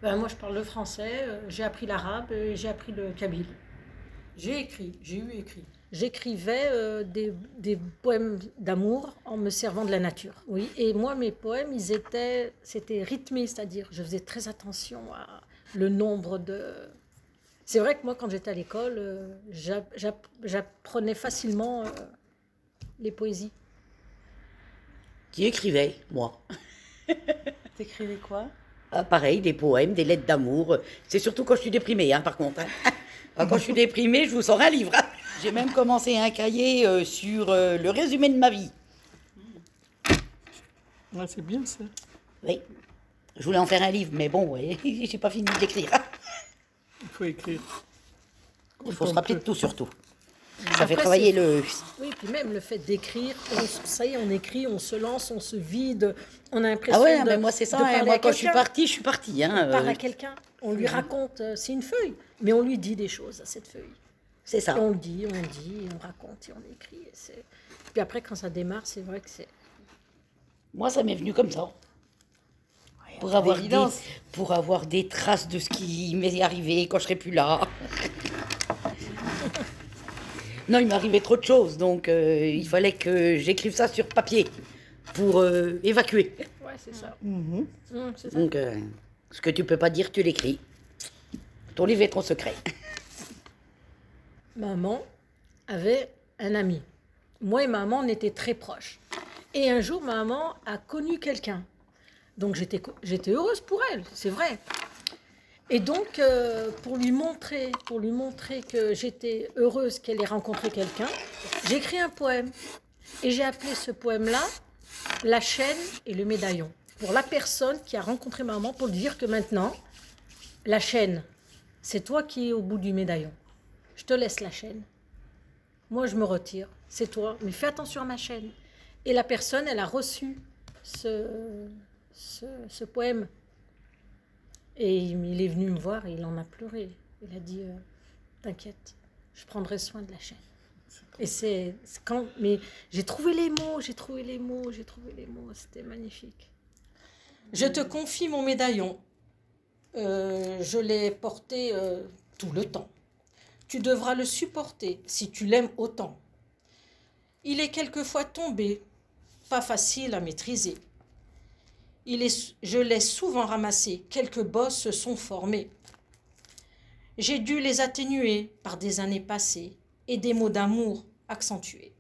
Ben, moi, je parle le français, j'ai appris l'arabe et j'ai appris le kabyle. J'ai eu écrit. J'écrivais des poèmes d'amour en me servant de la nature. Oui, et moi, mes poèmes, c'était rythmé, c'est-à-dire, je faisais très attention à le nombre de. C'est vrai que moi, quand j'étais à l'école, j'apprenais facilement les poésies. Qui écrivait, moi. T'écrivais quoi? Ah, pareil, des poèmes, des lettres d'amour. C'est surtout quand je suis déprimée, hein, par contre. Hein. Ah, quand je suis déprimée, je vous sors un livre. Hein. J'ai même commencé un cahier sur le résumé de ma vie. Ouais, c'est bien ça. Oui. Je voulais en faire un livre, mais bon, ouais, j'ai pas fini d'écrire. Il faut écrire. Il faut se rappeler de tout, surtout. Ça fait Après, travailler le... Oui, puis même le fait d'écrire, ça y est, on écrit, on se lance, on se vide, on a Ah l'impression ouais, de, mais moi c'est ça, de hein. parler Moi à quand je quelqu'un. suis partie. Hein, On parle à quelqu'un, on lui raconte, c'est une feuille, mais on lui dit des choses à cette feuille. c'est Et ça. on le dit, on raconte et on écrit. Puis après, quand ça démarre, c'est vrai que c'est... Moi ça m'est venu comme ça. Pour pour avoir des traces de ce qui m'est arrivé quand je serai plus là. Non, il m'arrivait trop de choses, donc il fallait que j'écrive ça sur papier pour évacuer. Ouais, c'est ça. C'est ça. Donc, ce que tu peux pas dire, tu l'écris. Ton livre est trop secret. Maman avait un ami. Moi et maman, on était très proches. Et un jour, maman a connu quelqu'un. Donc j'étais heureuse pour elle, c'est vrai. Et donc, pour lui montrer que j'étais heureuse qu'elle ait rencontré quelqu'un, j'ai écrit un poème. Et j'ai appelé ce poème-là « La chaîne et le médaillon ». Pour la personne qui a rencontré maman, pour lui dire que maintenant, la chaîne, c'est toi qui es au bout du médaillon. Je te laisse la chaîne. Moi, je me retire. C'est toi. Mais fais attention à ma chaîne. Et la personne, elle a reçu ce poème. Et il est venu me voir et il en a pleuré. Il a dit t'inquiète, je prendrai soin de la chaîne. Et c'est quand. Mais j'ai trouvé les mots. C'était magnifique. Je te confie mon médaillon. Je l'ai porté tout le temps. Tu devras le supporter si tu l'aimes autant. Il est quelquefois tombé, pas facile à maîtriser. Je l'ai souvent ramassé, quelques bosses se sont formées. J'ai dû les atténuer par des années passées et des mots d'amour accentués.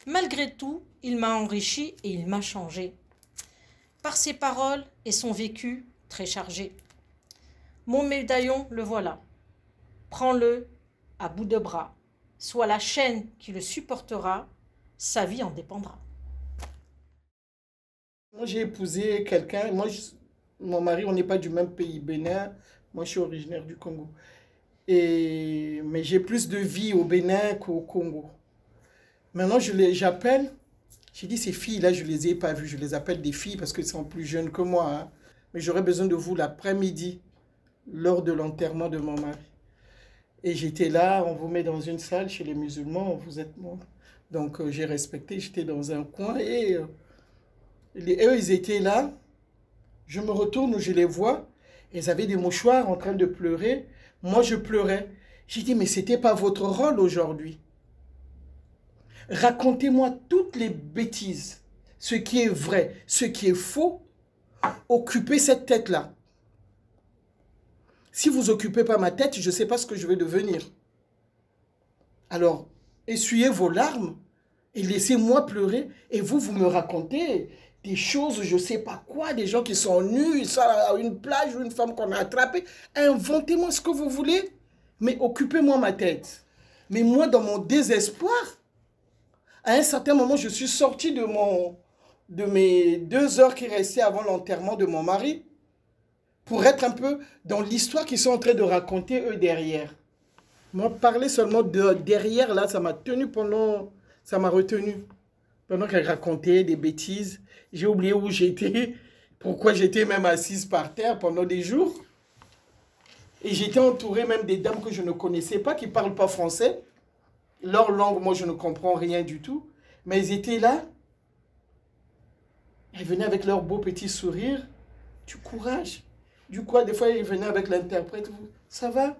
Malgré tout, il m'a enrichi et il m'a changé. Par ses paroles et son vécu très chargé. Mon médaillon, le voilà. Prends-le à bout de bras. Soit la chaîne qui le supportera, sa vie en dépendra. Moi, j'ai épousé quelqu'un. Mon mari, on n'est pas du même pays, Bénin. Moi, je suis originaire du Congo. Mais j'ai plus de vie au Bénin qu'au Congo. Maintenant, j'appelle. J'ai dit, ces filles-là, je ne les ai pas vues. Je les appelle des filles parce qu'elles sont plus jeunes que moi. Hein. Mais j'aurais besoin de vous l'après-midi, lors de l'enterrement de mon mari. Et j'étais là, on vous met dans une salle chez les musulmans, vous êtes mort. Donc, j'ai respecté, j'étais dans un coin et... eux, ils étaient là. Je me retourne, je les vois. Ils avaient des mouchoirs en train de pleurer. Moi, je pleurais. J'ai dit, mais ce n'était pas votre rôle aujourd'hui. Racontez-moi toutes les bêtises. Ce qui est vrai, ce qui est faux. Occupez cette tête-là. Si vous n'occupez pas ma tête, je ne sais pas ce que je vais devenir. Alors, essuyez vos larmes et laissez-moi pleurer. Et vous me racontez des choses, je ne sais pas quoi, des gens qui sont nus, ils sont à une plage ou une femme qu'on a attrapée. Inventez-moi ce que vous voulez, mais occupez-moi ma tête. Mais moi, dans mon désespoir, à un certain moment, je suis sortie de mes 2 heures qui restaient avant l'enterrement de mon mari pour être un peu dans l'histoire qu'ils sont en train de raconter eux derrière. Moi, parler seulement de derrière, là, ça m'a retenu. Pendant qu'elle racontait des bêtises, j'ai oublié où j'étais, pourquoi j'étais même assise par terre pendant des jours. Et j'étais entourée même des dames que je ne connaissais pas, qui ne parlent pas français. Leur langue, moi, je ne comprends rien du tout. Mais elles étaient là. Elles venaient avec leur beau petit sourire. Du courage. Du coup, des fois, ils venaient avec l'interprète. Ça va?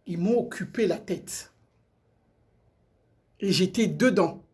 Ils m'ont occupé la tête. Et j'étais dedans.